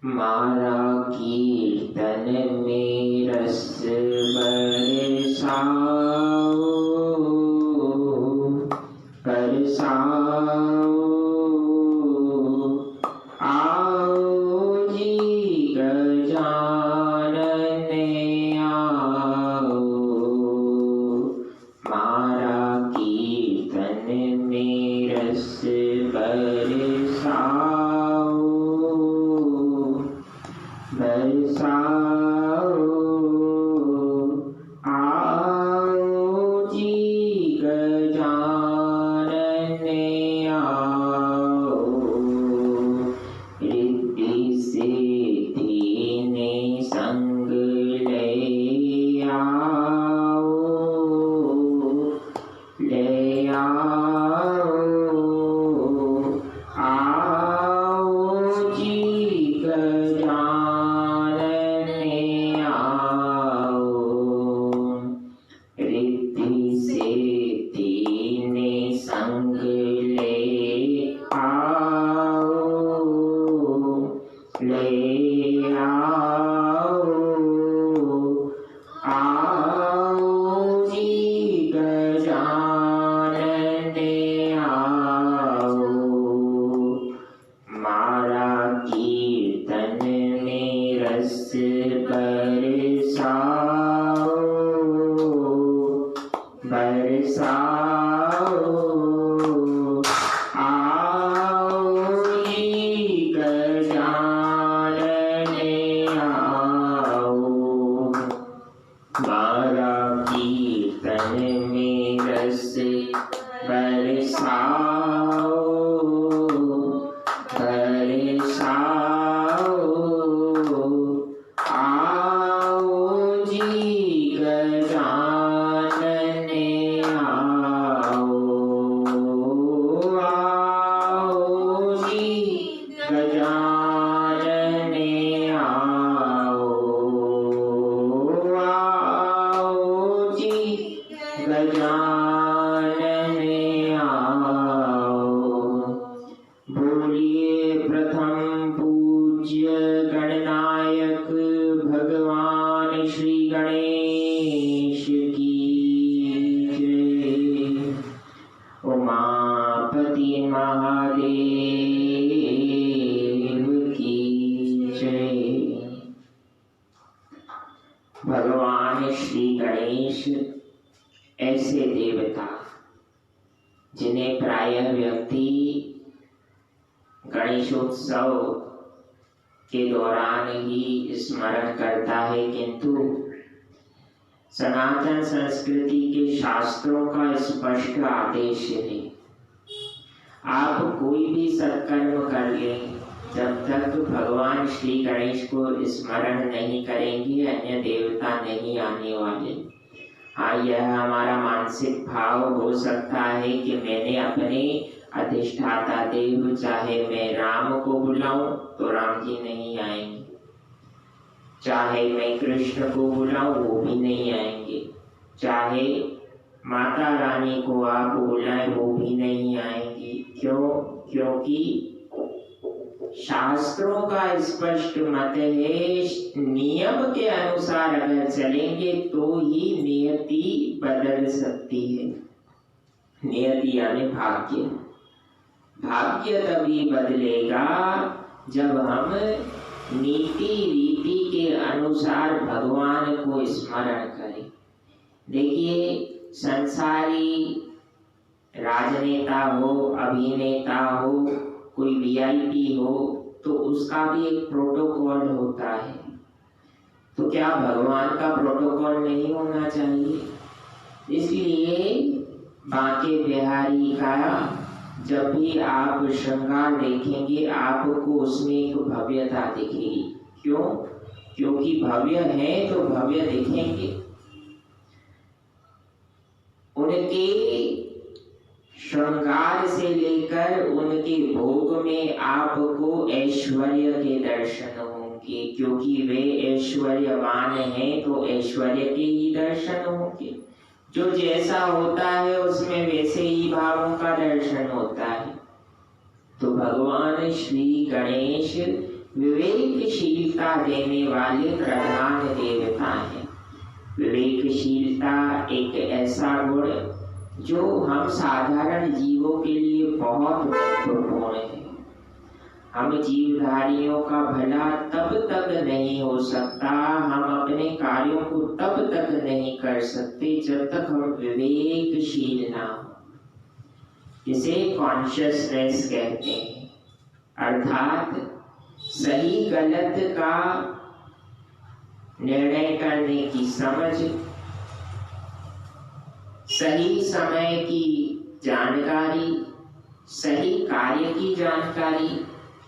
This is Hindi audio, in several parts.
मारा कीर्तन में रस बरसाओ, बरसाओ। आओ जी गजानन आओ, मारा कीर्तन में रस बरसाओ, बरसाओ। आओ जी गजानन आओ, रिद्धि सिद्धि ने संग ले आओ, ले आओ। आओ जी गजानन आओ, रिद्धि सिद्धि ने संग ले आओ, ले आओ। आओ जी गजानन आओ, मारा कीर्तन में रस बरसाओ, बरसाओ। आओ जी गजानन आओ, मारा कीर्तन में रस बरसाओ, बरसाओ। आओ जी गजानन आओ, आओ जी गजानन आओ, आओ जी गजानन आओ। बोलिए प्रथम पूज्य गणनायक भगवान श्री गणेश की जय। उमापति महादेव की जय। भगवान श्री गणेश ऐसे देवता जिन्हें प्रायः व्यक्ति गणेशोत्सव के दौरान ही स्मरण करता है, किंतु सनातन संस्कृति के शास्त्रों का स्पष्ट आदेश है, आप कोई भी सत्कर्म कर लें, जब तक भगवान श्री गणेश को स्मरण नहीं करेंगे अन्य देवता नहीं आने वाले। हाँ, यह हमारा मानसिक भाव हो सकता है कि मैंने अपने अधिष्ठाता देव, चाहे मैं राम को बुलाऊं तो राम जी नहीं आएंगे, चाहे मैं कृष्ण को बुलाऊं वो भी नहीं आएंगे, चाहे माता रानी को आप बुलाएं वो भी नहीं आएंगी। क्यों? क्योंकि शास्त्रों का स्पष्ट मत है, नियम के अनुसार अगर चलेंगे तो ही नियति बदल सकती है। नियति यानी भाग्य। भाग्य तभी बदलेगा जब हम नीति रीति के अनुसार भगवान को स्मरण करें। देखिए, संसारी राजनेता हो, अभिनेता हो, कोई वीआईपी हो, तो उसका भी एक प्रोटोकॉल होता है। तो क्या भगवान का प्रोटोकॉल नहीं होना चाहिए? इसलिए बांके बिहारी का जब भी आप श्रृंगार देखेंगे आपको उसमें एक भव्यता दिखेगी। क्यों? क्योंकि भव्य है तो भव्य दिखेंगे। उनके श्रृंगार से लेकर उनके भोग में आपको ऐश्वर्य के दर्शन होंगे, क्योंकि वे ऐश्वर्यवान हैं तो ऐश्वर्य के ही दर्शन होंगे। जो जैसा होता है उसमें वैसे ही भावों का दर्शन होता है। तो भगवान श्री गणेश विवेकशीलता देने वाले प्रधान देवता हैं। विवेकशीलता एक ऐसा गुण जो हम साधारण जीवों के लिए बहुत महत्वपूर्ण है। हम जीवधारियों का भला तब तक नहीं हो सकता, हम अपने कार्यों को तब तक नहीं कर सकते जब तक हम विवेकशील ना हो, जिसे कॉन्शियसनेस कहते हैं, अर्थात सही गलत का निर्णय करने की समझ, सही समय की जानकारी, सही कार्य की जानकारी।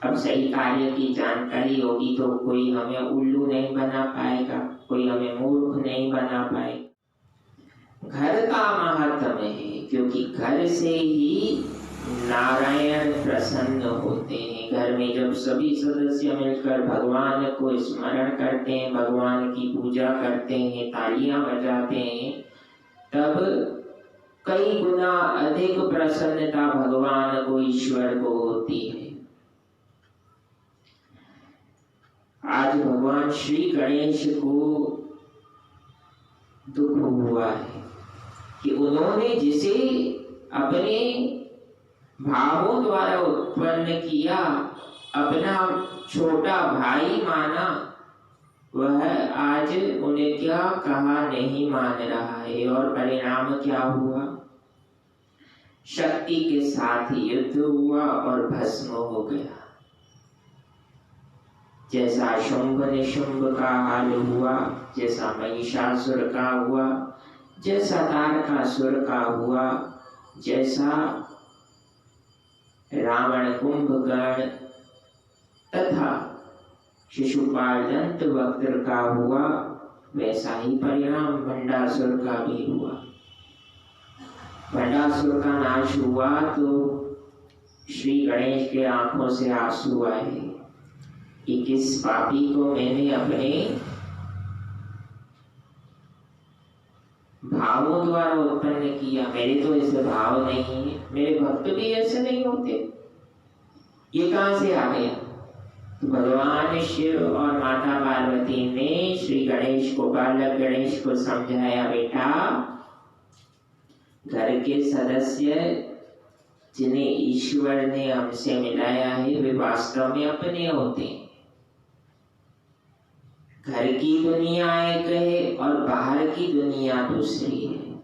अब सही कार्य की जानकारी होगी तो कोई हमें उल्लू नहीं बना पाएगा, कोई हमें मूर्ख नहीं बना पाएगा। घर का महत्व है, क्योंकि घर से ही नारायण प्रसन्न होते हैं। घर में जब सभी सदस्य मिलकर भगवान को स्मरण करते हैं, भगवान की पूजा करते हैं, तालियां बजाते हैं, तब कई गुना अधिक प्रसन्नता भगवान को, ईश्वर को होती है। आज भगवान श्री गणेश को दुख हुआ है कि उन्होंने जिसे अपने भावों द्वारा उत्पन्न किया, अपना छोटा भाई माना, वह आज उन्हें क्या कहा नहीं मान रहा है। और परिणाम क्या हुआ? शक्ति के साथ युद्ध हुआ और भस्म हो गया। जैसा शुंभ निशुंभ का हाल हुआ, जैसा महिषासुर का हुआ, जैसा तारकासुर का हुआ, जैसा रावण कुंभकर्ण तथा शिशुपाल दंतवक्त्र का हुआ, वैसा ही परिणाम भंडासुर का भी हुआ। भंडासुर का नाश हुआ तो श्री गणेश के आंखों से आंसू आए कि किस पापी को मैंने अपने भावों द्वारा उत्पन्न किया। मेरे तो ऐसे भाव नहीं है, मेरे भक्त भी ऐसे नहीं होते, ये कहां से आ गया? तो भगवान शिव और माता पार्वती ने श्री गणेश को, बालक गणेश को समझाया, बेटा घर के सदस्य जिन्हें ईश्वर ने हमसे मिलाया है वे वास्तव में अपने होते हैं। घर की दुनिया एक है और बाहर की दुनिया दूसरी है।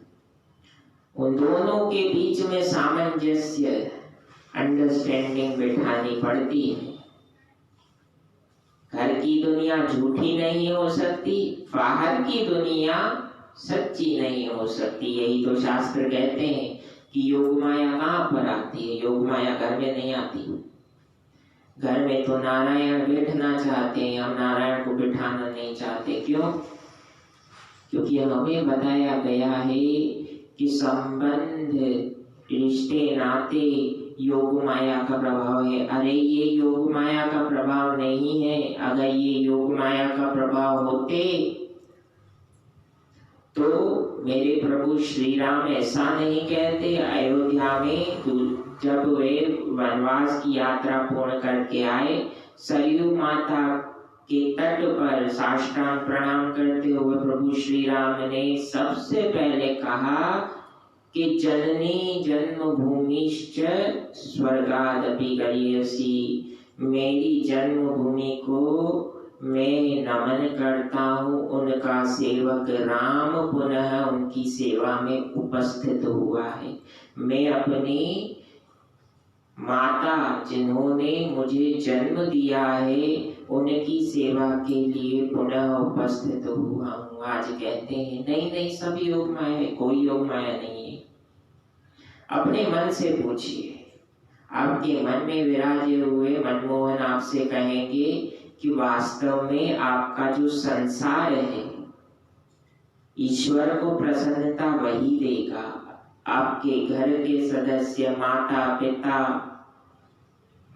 उन दोनों के बीच में सामंजस्य, अंडरस्टैंडिंग बिठानी पड़ती है। घर की दुनिया झूठी नहीं हो सकती, बाहर की दुनिया सच्ची नहीं हो सकती। यही तो शास्त्र कहते हैं कि योग माया कहाँ पर आती है? योग माया घर में नहीं आती। घर में तो नारायण बैठना चाहते हैं, हम नारायण को बिठाना नहीं चाहते। क्यों? क्योंकि हमें बताया गया है कि संबंध, रिश्ते, नाते योग माया का प्रभाव है। अरे ये योग माया का प्रभाव नहीं है। अगर ये योग माया का प्रभाव होते तो मेरे प्रभु श्री राम ऐसा नहीं कहते। अयोध्या में जब वे वनवास की यात्रा पूर्ण करके आए, सरयू माता के तट पर साष्टांग प्रणाम करते हुए प्रभु श्री राम ने सबसे पहले कहा कि जननी जन्मभूमिश्च स्वर्गादपि गरीयसी। मेरी जन्मभूमि को मैं नमन करता हूँ। उनका सेवक राम पुनः उनकी सेवा में उपस्थित हुआ है। मैं अपनी माता जिन्होंने मुझे जन्म दिया है उनकी सेवा के लिए पुनः उपस्थित हुआ हूँ। आज कहते हैं नहीं नहीं सब योग माया है। कोई योग माया नहीं है। अपने मन से पूछिए, आपके मन में विराजे हुए मनमोहन आपसे कहेंगे कि वास्तव में आपका जो संसार है, ईश्वर को प्रसन्नता वही देगा। आपके घर के सदस्य, माता पिता,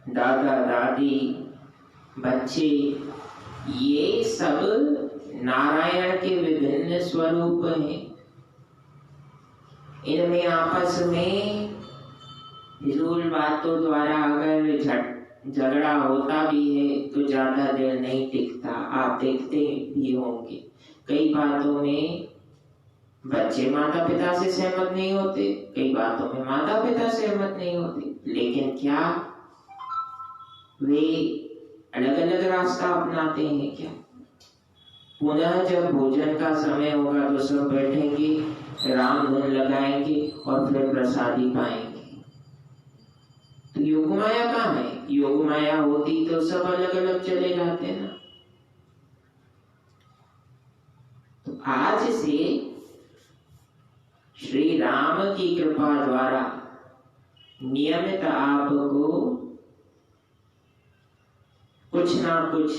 दादा दादी, बच्चे, ये सब नारायण के विभिन्न स्वरूप हैं। इनमें आपस में फिजूल बातों द्वारा अगर झगड़ा होता भी है तो ज्यादा देर नहीं टिकता। आप देखते भी होंगे कई बातों में बच्चे माता पिता से सहमत नहीं होते, कई बातों में माता पिता सहमत नहीं होते, लेकिन क्या वे अलग अलग रास्ता अपनाते हैं क्या? पुनः जब भोजन का समय होगा तो सब बैठेंगे, राम धुन लगाएंगे और फिर प्रसादी पाएंगे। तो योग माया कहाँ है? योग माया होती तो सब अलग अलग चले जाते ना। तो आज से श्री राम की कृपा द्वारा नियमित आपको कुछ ना कुछ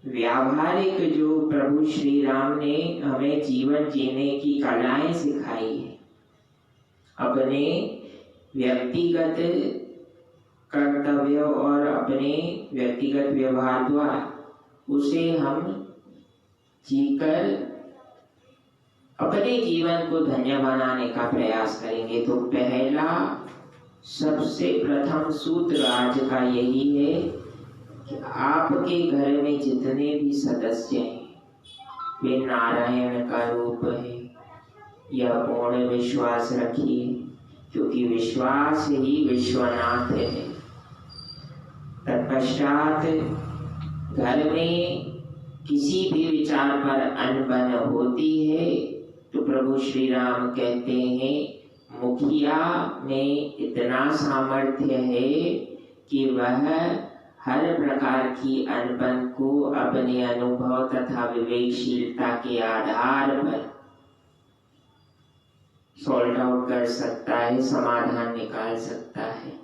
व्यावहारिक जो प्रभु श्री राम ने हमें जीवन जीने की कलाएं सिखाई है, अपने व्यक्तिगत कर्तव्य और अपने व्यक्तिगत व्यवहार द्वारा उसे हम जीकर अपने जीवन को धन्य बनाने का प्रयास करेंगे। तो पहला सबसे प्रथम सूत्र आज का यही है कि आपके घर में जितने भी सदस्य हैं वे नारायण का रूप है, यह पूर्ण विश्वास रखिए, क्योंकि विश्वास ही विश्वनाथ है। तत्पश्चात घर में किसी भी विचार पर अनबन होती है तो प्रभु श्री राम कहते हैं मुखिया में इतना सामर्थ्य है कि वह हर प्रकार की अनबन को अपने अनुभव तथा विवेकशीलता के आधार पर सॉल्ट आउट कर सकता है, समाधान निकाल सकता है।